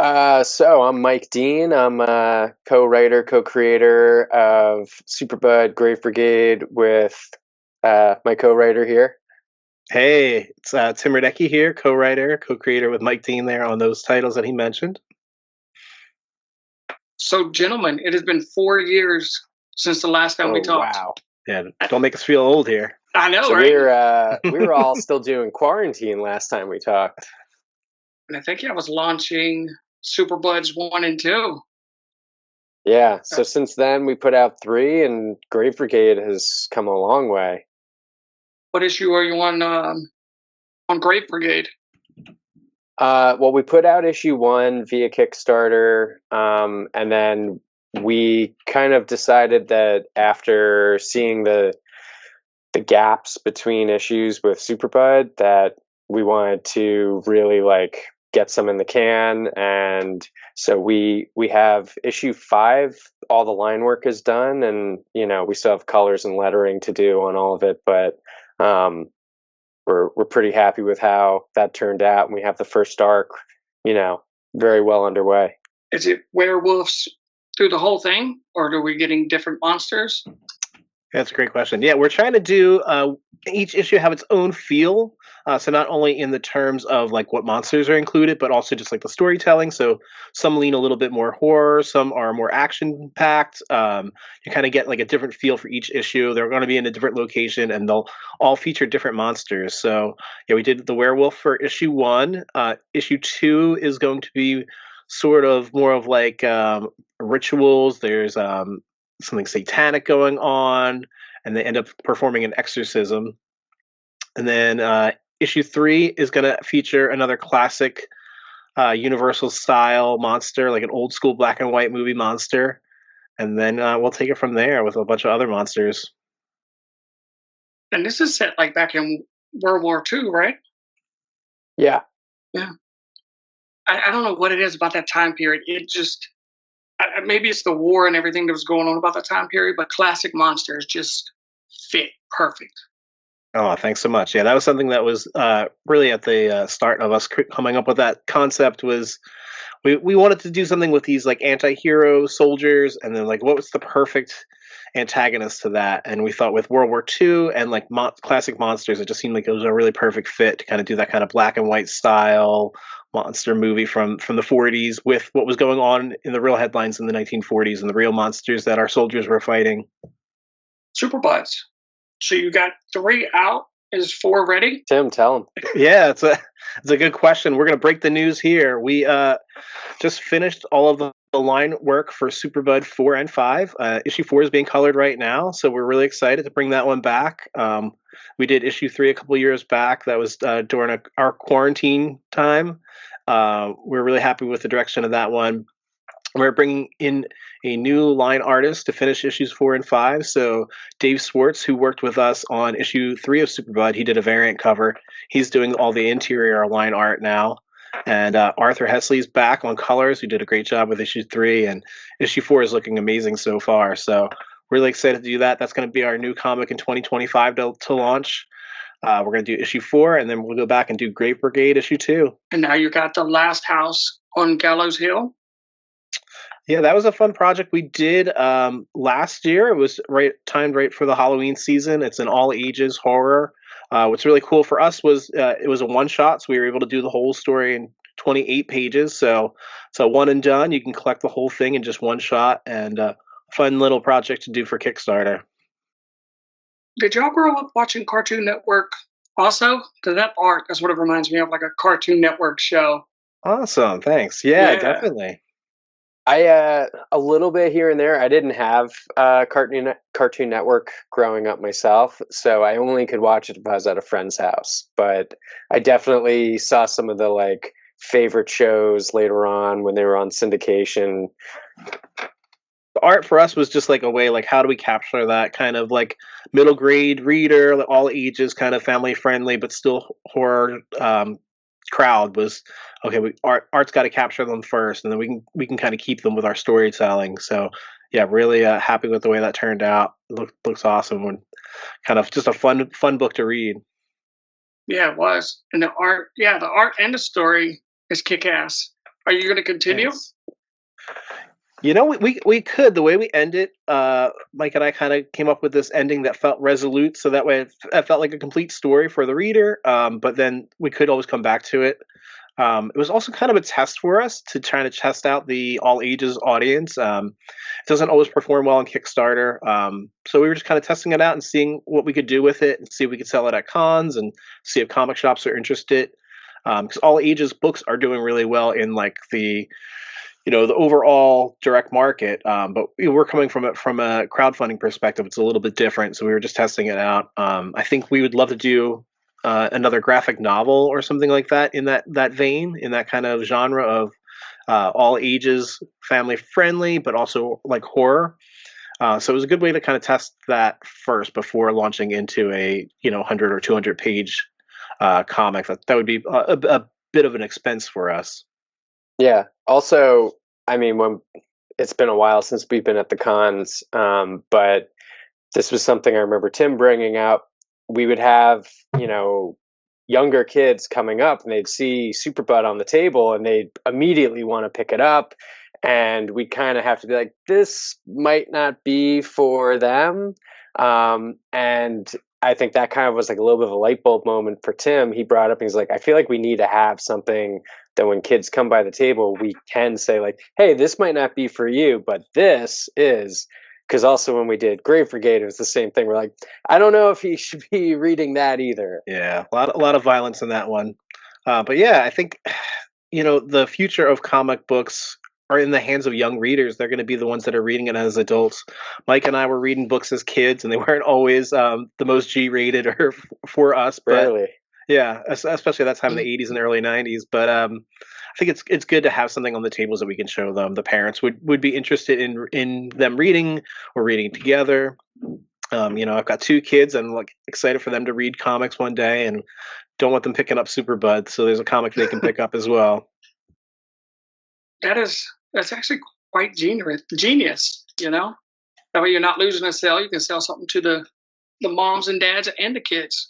So I'm Mike Dean. I'm a co-writer, co-creator of Superbud Grave Brigade with my co-writer here. Hey, it's Tim Radecki here, co-writer, co-creator with Mike Dean there on those titles that he mentioned. So, gentlemen, it has been 4 years since the last time we talked. Wow. Yeah, don't make us feel old here. I know, So right? we were all still doing quarantine last time we talked. And I think I was launching Superbuds 1 and 2. Yeah. So since then we put out 3, and Grave Brigade has come a long way. What issue are you on Grave Brigade? Well, we put out issue 1 via Kickstarter, and then we kind of decided that after seeing the gaps between issues with Superbud, that we wanted to really get some in the can, and so we have issue 5. All the line work is done, and we still have colors and lettering to do on all of it, but we're pretty happy with how that turned out, and we have the first arc, very well underway. Is it werewolves through the whole thing, or are we getting different monsters? That's a great question. Yeah, we're trying to do each issue have its own feel. So not only in the terms of like what monsters are included, but also just like the storytelling. So some lean a little bit more horror, some are more action packed. You kind of get like a different feel for each issue. They're going to be in a different location, and they'll all feature different monsters. So yeah, we did the werewolf for issue 1. Issue 2 is going to be sort of more of like rituals. There's something satanic going on, and they end up performing an exorcism. And then issue 3 is going to feature another classic Universal style monster, like an old school black and white movie monster. And then we'll take it from there with a bunch of other monsters. And this is set like back in World War II, right? Yeah. Yeah. I don't know what it is about that time period. It just maybe it's the war and everything that was going on about that time period, but classic monsters just fit perfect. Oh, thanks so much. Yeah, that was something that was really at the start of us coming up with that concept. Was we wanted to do something with these like anti-hero soldiers, and then like what was the perfect antagonist to that? And we thought with World War II and like classic monsters, it just seemed like it was a really perfect fit to kind of do that kind of black and white style monster movie from the 40s with what was going on in the real headlines in the 1940s and the real monsters that our soldiers were fighting. Superbuds. So you got 3 out. Is 4 ready? Tim, tell him. Yeah, it's a good question. We're gonna break the news here. We just finished all of the line work for Superbud 4 and 5. Issue 4 is being colored right now, so we're really excited to bring that one back. We did issue 3 a couple years back. That was during our quarantine time. We're really happy with the direction of that one. We're bringing in a new line artist to finish issues 4 and 5. So Dave Swartz, who worked with us on issue 3 of Superbud, he did a variant cover. He's doing all the interior line art now. And Arthur Hesley's back on colors, who did a great job with issue 3. And issue 4 is looking amazing so far. So really excited to do that. That's going to be our new comic in 2025 to launch. We're going to do issue 4, and then we'll go back and do Grave Brigade issue 2. And now you got the last house on Gallows Hill. Yeah, that was a fun project we did last year. It was timed right for the Halloween season. It's an all ages horror. What's really cool for us was it was a one shot, so we were able to do the whole story in 28 pages. So one and done. You can collect the whole thing in just one shot, and fun little project to do for Kickstarter. Did y'all grow up watching Cartoon Network also? Because that art is what it reminds me of, like a Cartoon Network show. Awesome, thanks. Yeah. Definitely. A little bit here and there. I didn't have Cartoon Network growing up myself, so I only could watch it if I was at a friend's house. But I definitely saw some of the favorite shows later on when they were on syndication. The art for us was just like a way, like how do we capture that kind of like middle grade reader, like all ages, kind of family friendly, but still horror crowd was okay. Art's got to capture them first, and then we can kind of keep them with our storytelling. So yeah, really happy with the way that turned out. Looks awesome, and kind of just a fun book to read. Yeah, it was, and the art and the story is kick ass. Are you going to continue? Yes. You know, we could. The way we end it, Mike and I kind of came up with this ending that felt resolute, so that way it felt like a complete story for the reader. But then we could always come back to it. It was also kind of a test for us to try to test out the all ages audience. It doesn't always perform well on Kickstarter, so we were just kind of testing it out and seeing what we could do with it, and see if we could sell it at cons and see if comic shops are interested. Because all ages books are doing really well in like the the overall direct market. But we're coming from it from a crowdfunding perspective. It's a little bit different, so we were just testing it out. I think we would love to do another graphic novel or something like that in that vein, in that kind of genre of all ages, family friendly, but also like horror. So it was a good way to kind of test that first before launching into a 100 or 200 page comic. That would be a bit of an expense for us. Yeah. Also, I mean, when it's been a while since we've been at the cons, but this was something I remember Tim bringing up. We would have, younger kids coming up and they'd see Superbud on the table and they'd immediately want to pick it up. And we kind of have to be like, this might not be for them. And I think that kind of was like a little bit of a light bulb moment for Tim. He brought up, he's like, I feel like we need to have something that when kids come by the table, we can say like, hey, this might not be for you, but this is. Because also when we did Grave Brigade, it was the same thing. We're like, I don't know if he should be reading that either. Yeah, a lot of violence in that one. But yeah, I think the future of comic books are in the hands of young readers. They're going to be the ones that are reading it as adults. Mike and I were reading books as kids, and they weren't always the most G-rated or for us. But Rarely. yeah, especially that time in the 80s and early 90s. But I think it's good to have something on the tables that we can show them. The parents would be interested in them reading or reading together. I've got 2 kids. I'm like excited for them to read comics one day, and don't want them picking up Superbud. So there's a comic they can pick up as well. That's actually quite genius. That way you're not losing a sale. You can sell something to the moms and dads and the kids.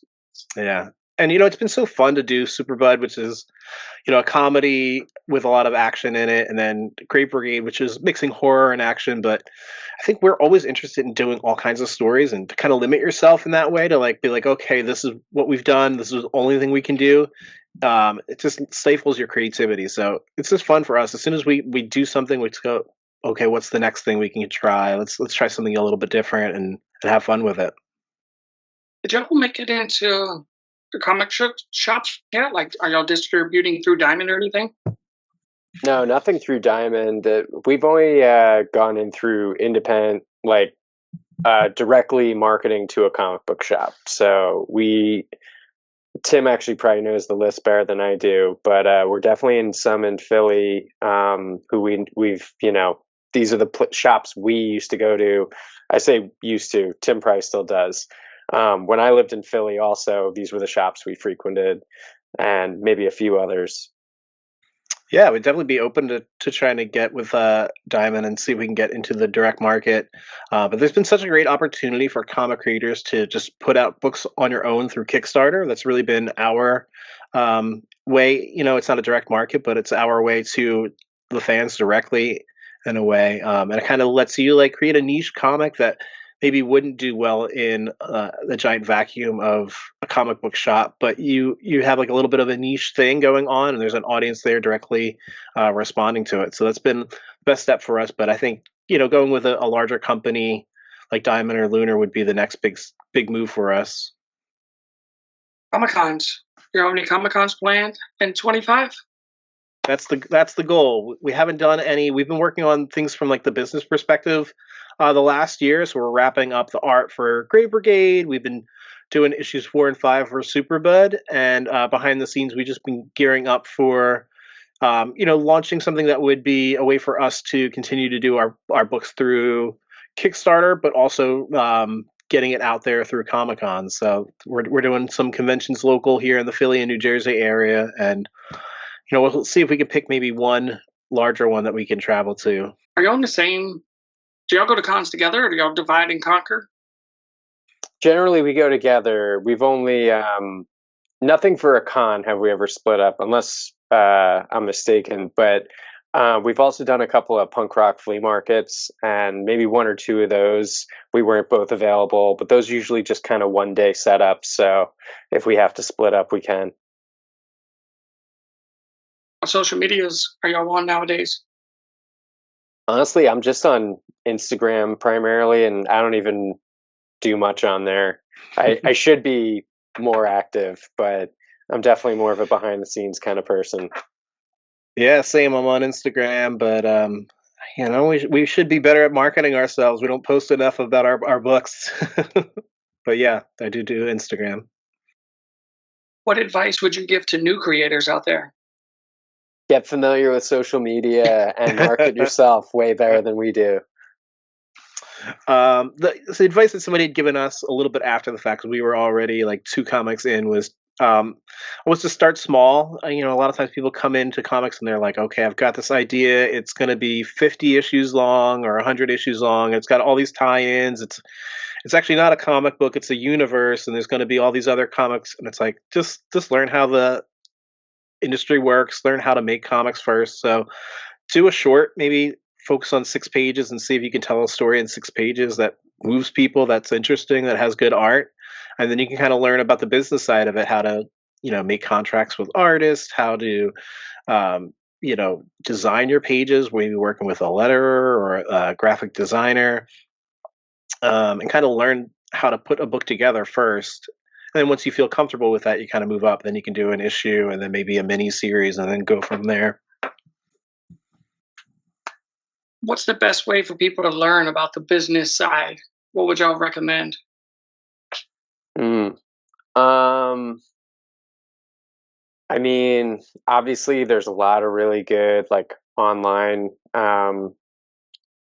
Yeah. And it's been so fun to do Superbud, which is a comedy with a lot of action in it, and then Grave Brigade, which is mixing horror and action. But I think we're always interested in doing all kinds of stories, and to kind of limit yourself in that way, to like be like, okay, this is what we've done, this is the only thing we can do. It just stifles your creativity. So it's just fun for us. As soon as we do something, we just go, okay, what's the next thing we can try? Let's try something a little bit different and have fun with it. Did y'all make it into the comic shops yet? Like, are y'all distributing through Diamond or anything? No, nothing through Diamond. We've only gone in through independent, like directly marketing to a comic book shop. So Tim actually probably knows the list better than I do, but we're definitely in some in Philly who we've these are the shops we used to go to. I say used to. Tim probably still does. When I lived in Philly, also these were the shops we frequented, and maybe a few others. Yeah, we'd definitely be open to trying to get with Diamond and see if we can get into the direct market. But there's been such a great opportunity for comic creators to just put out books on your own through Kickstarter. That's really been our way. It's not a direct market, but it's our way to the fans directly in a way. And it kind of lets you like create a niche comic that maybe wouldn't do well in the giant vacuum of a comic book shop, but you have like a little bit of a niche thing going on, and there's an audience there directly responding to it. So that's been the best step for us. But I think going with a larger company like Diamond or Lunar would be the next big move for us. Comic-Cons. You have any Comic-Cons planned in 25? That's the goal. We haven't done any. We've been working on things from like the business perspective the last year. So we're wrapping up the art for Grave Brigade. We've been doing issues 4 and 5 for Superbud, and behind the scenes, we've just been gearing up for launching something that would be a way for us to continue to do our books through Kickstarter, but also getting it out there through Comic-Con. So we're doing some conventions local here in the Philly and New Jersey area, and we'll see if we can pick maybe one larger one that we can travel to. Are y'all in the same? Do y'all go to cons together, or do y'all divide and conquer? Generally, we go together. We've only nothing for a con have we ever split up, unless I'm mistaken. But we've also done a couple of punk rock flea markets, and maybe one or two of those we weren't both available, but those usually just kind of one day setups. So if we have to split up, we can. What social medias are y'all on nowadays? Honestly, I'm just on Instagram primarily, and I don't even do much on there. I should be more active, but I'm definitely more of a behind the scenes kind of person. Yeah, same. I'm on Instagram, but we should be better at marketing ourselves. We don't post enough about our books. But yeah, I do Instagram. What advice would you give to new creators out there? Get familiar with social media and market yourself way better than we do. The advice that somebody had given us a little bit after the fact, 'cause we were already like 2 comics in, was to start small. You know, a lot of times people come into comics and they're like, okay, I've got this idea. It's going to be 50 issues long or 100 issues long. It's got all these tie-ins. It's actually not a comic book. It's a universe, and there's going to be all these other comics. And it's like just learn how the industry works. Learn how to make comics first. So do a short, maybe focus on 6 pages and see if you can tell a story in 6 pages that moves people, that's interesting, that has good art. And then you can kind of learn about the business side of it, how to, make contracts with artists, how to, design your pages, maybe working with a letterer or a graphic designer, and kind of learn how to put a book together first. And then once you feel comfortable with that, you kind of move up. Then you can do an issue and then maybe a mini series and then go from there. What's the best way for people to learn about the business side? What would y'all recommend? Mm. I mean, obviously, there's a lot of really good like online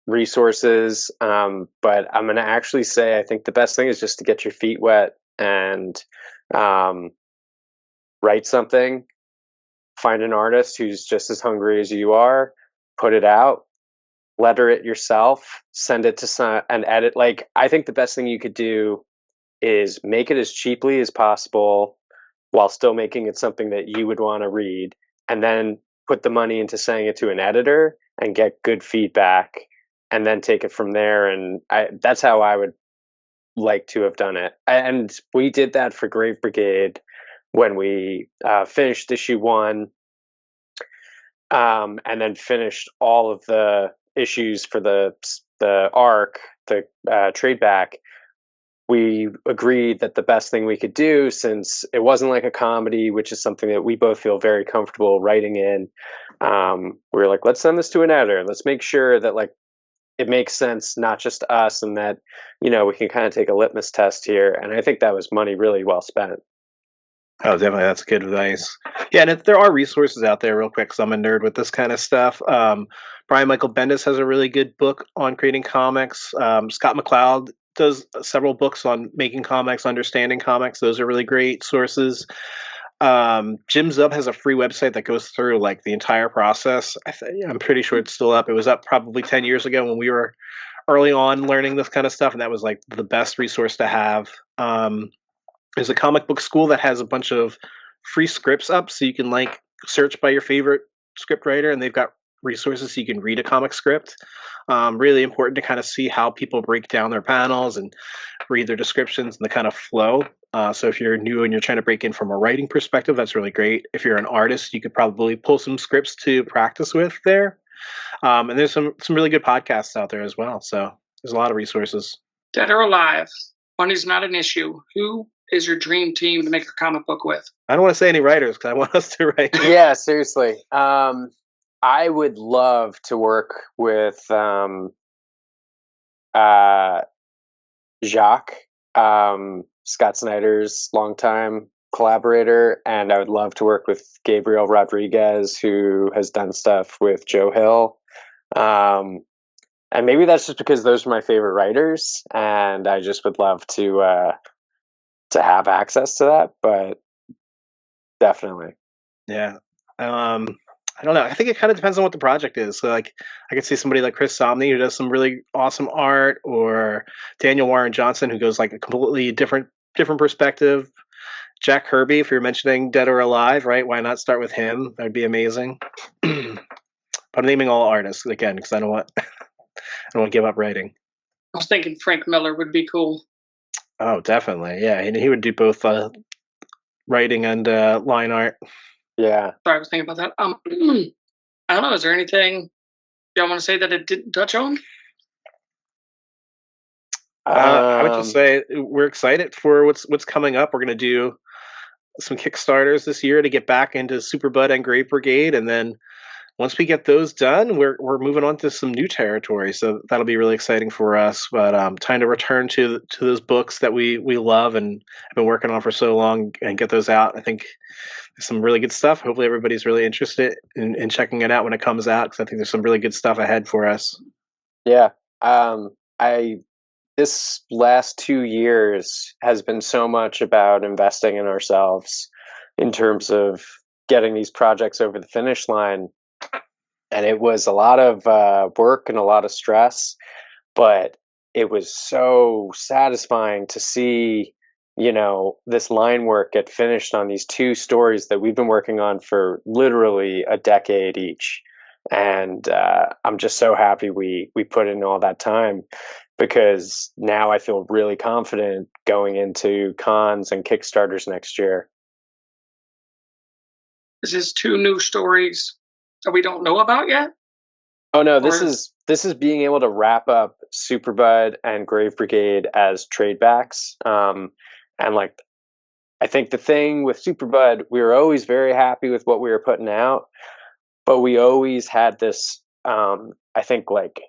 resources, but I'm going to actually say I think the best thing is just to get your feet wet and um, write something. Find an artist who's just as hungry as you are, put it out, letter it yourself, send it to some and edit. Like, I think the best thing you could do is make it as cheaply as possible while still making it something that you would want to read, and then put the money into sending it to an editor and get good feedback, and then take it from there. And that's how I would like to have done it. And we did that for Grave Brigade when we finished issue 1, and then finished all of the issues for the arc, the trade back. We agreed that the best thing we could do, since it wasn't like a comedy, which is something that we both feel very comfortable writing in, we were like, let's send this to an editor. Let's make sure that like it makes sense, not just to us, and that we can kind of take a litmus test here. And I think that was money really well spent. Oh, definitely. That's good advice. Yeah, and there are resources out there, real quick, because I'm a nerd with this kind of stuff. Brian Michael Bendis has a really good book on creating comics. Scott McCloud does several books on making comics, understanding comics. Those are really great sources. Jim Zub has a free website that goes through like the entire process. I'm pretty sure it's still up. It was up probably 10 years ago when we were early on learning this kind of stuff, and that was like the best resource to have. There's a comic book school that has a bunch of free scripts up, so you can like search by your favorite script writer, and they've got resources so you can read a comic script. Really important to kind of see how people break down their panels and read their descriptions and the kind of flow. So if you're new and you're trying to break in from a writing perspective, that's really great. If you're an artist, you could probably pull some scripts to practice with there. And there's some really good podcasts out there as well. So there's a lot of resources. Dead or alive, money's not an issue. Who is your dream team to make a comic book with? I don't want to say any writers because I want us to write. Yeah, seriously. I would love to work with Jacques, Scott Snyder's longtime collaborator, and I would love to work with Gabriel Rodriguez, who has done stuff with Joe Hill. And maybe that's just because those are my favorite writers, and I just would love to have access to that. But definitely, yeah. I don't know. I think it kind of depends on what the project is. So, like, I could see somebody like Chris Somney who does some really awesome art, or Daniel Warren Johnson who goes like a completely different perspective. Jack Kirby, if you're mentioning Dead or Alive, right? Why not start with him? That'd be amazing. But I'm naming all artists again because I don't want to give up writing. I was thinking Frank Miller would be cool. Oh, definitely, yeah. And he would do both writing and line art. Yeah. Sorry, I was thinking about that. I don't know. Is there anything y'all want to say that it didn't touch on? I would just say we're excited for what's coming up. We're going to do some Kickstarters this year to get back into Superbud and Grave Brigade, and then once we get those done, we're moving on to some new territory. So that'll be really exciting for us. But time to return to those books that we love and have been working on for so long and get those out. I think there's some really good stuff. Hopefully everybody's really interested in checking it out when it comes out, because I think there's some really good stuff ahead for us. Yeah. This last 2 years has been so much about investing in ourselves in terms of getting these projects over the finish line. And it was a lot of work and a lot of stress, but it was so satisfying to see, this line work get finished on these 2 stories that we've been working on for literally a decade each. And I'm just so happy we put in all that time, because now I feel really confident going into cons and Kickstarters next year. Is this 2 new stories that we don't know about yet? Oh no, this is being able to wrap up Superbud and Grave Brigade as trade backs. And like, I think the thing with Superbud, we were always very happy with what we were putting out, but we always had this, I think, like,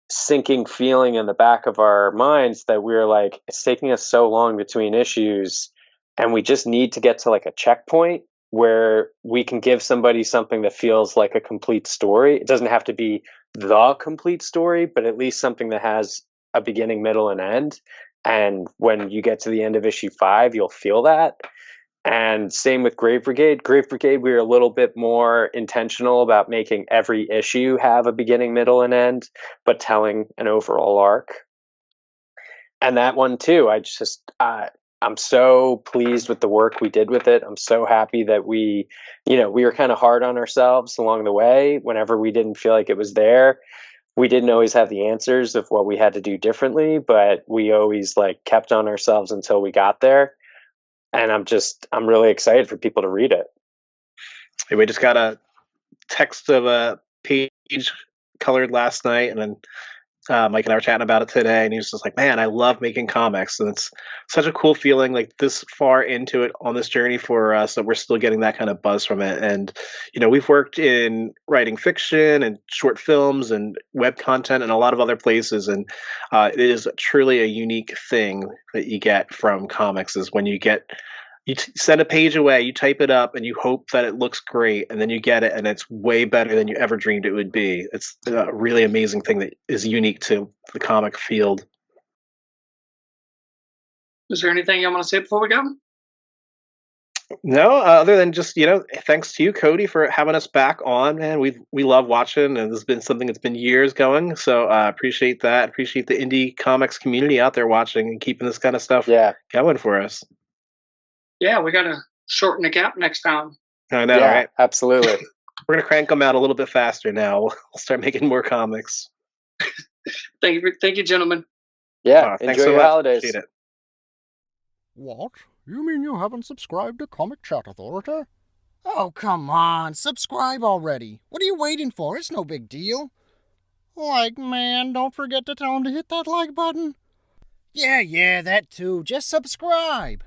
sinking feeling in the back of our minds that we were like, it's taking us so long between issues, and we just need to get to like a checkpoint where we can give somebody something that feels like a complete story. It doesn't have to be the complete story, but at least something that has a beginning, middle, and end. And when you get to the end of issue 5, you'll feel that. And same with Grave Brigade. Grave Brigade, we were a little bit more intentional about making every issue have a beginning, middle, and end, but telling an overall arc. And that one too, I'm so pleased with the work we did with it. I'm so happy that we were kind of hard on ourselves along the way. Whenever we didn't feel like it was there, we didn't always have the answers of what we had to do differently, but we always like kept on ourselves until we got there. And I'm really excited for people to read it. We just got a text of a page colored last night, and then Mike and I were chatting about it today, and he was just like, man, I love making comics. And it's such a cool feeling, like this far into it on this journey for us, that we're still getting that kind of buzz from it. And, we've worked in writing fiction and short films and web content and a lot of other places. And it is truly a unique thing that you get from comics, is when you send a page away, you type it up, and you hope that it looks great, and then you get it, and it's way better than you ever dreamed it would be. It's a really amazing thing that is unique to the comic field. Is there anything you want to say before we go? No, other than just, thanks to you, Cody, for having us back on, man. We love watching, and this has been something that's been years going. So appreciate that. Appreciate the indie comics community out there watching and keeping this kind of stuff going for us. Yeah, we got to shorten the gap next time. I know, right? Absolutely. We're going to crank them out a little bit faster now. We'll start making more comics. Thank you, gentlemen. Yeah, enjoy your holidays. Appreciate it. What? You mean you haven't subscribed to Comicchatauthority? Oh, come on. Subscribe already. What are you waiting for? It's no big deal. Like, man, don't forget to tell him to hit that like button. Yeah, that too. Just subscribe.